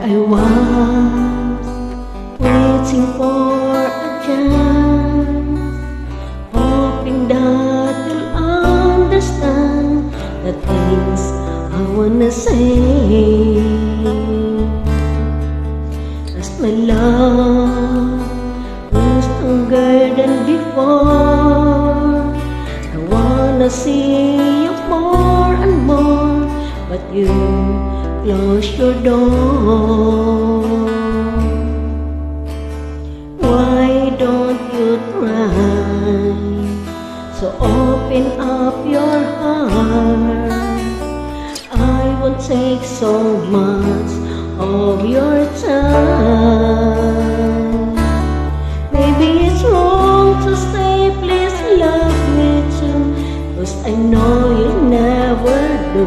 I was waiting for a chance, hoping that you'll understand the things I wanna say. As my love was stronger than before, I wanna see you more and more, but you close your door. Why don't you try? So open up your heart. I won't take so much of your time. Maybe it's wrong to say please love me too, 'cause I know you never do.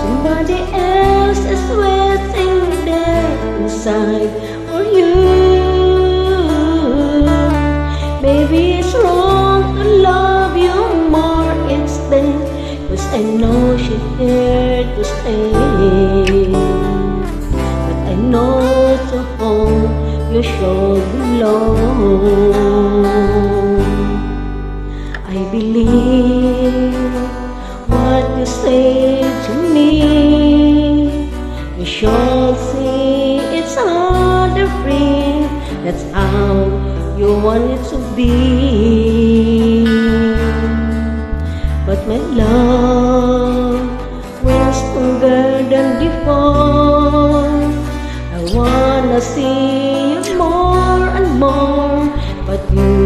Somebody else is waiting there inside for you. Maybe it's wrong to love you more each day, 'cause I know she's here to stay. But I know to home you should belong. I believe what you say to me. You should see it's under free. That's how you want it to be. But my love was stronger than before. I wanna see you more and more, but you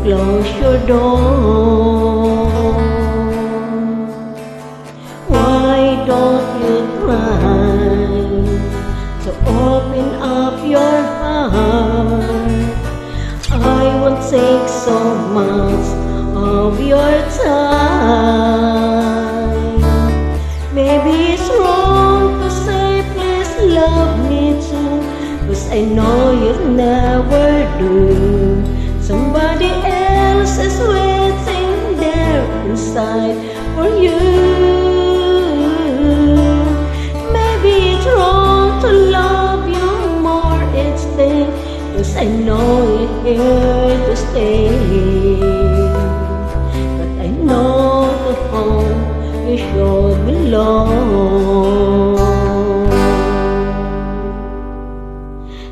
close your door. Why don't you try to open up your heart? I won't take so much of your time. Maybe it's wrong to say please love me too, 'cause I know you'll never do. Somebody else is waiting there inside for you. Maybe it's wrong to love you more each day, 'cause I know you're here to stay. But I know the home you should belong.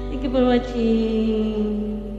Thank you for watching.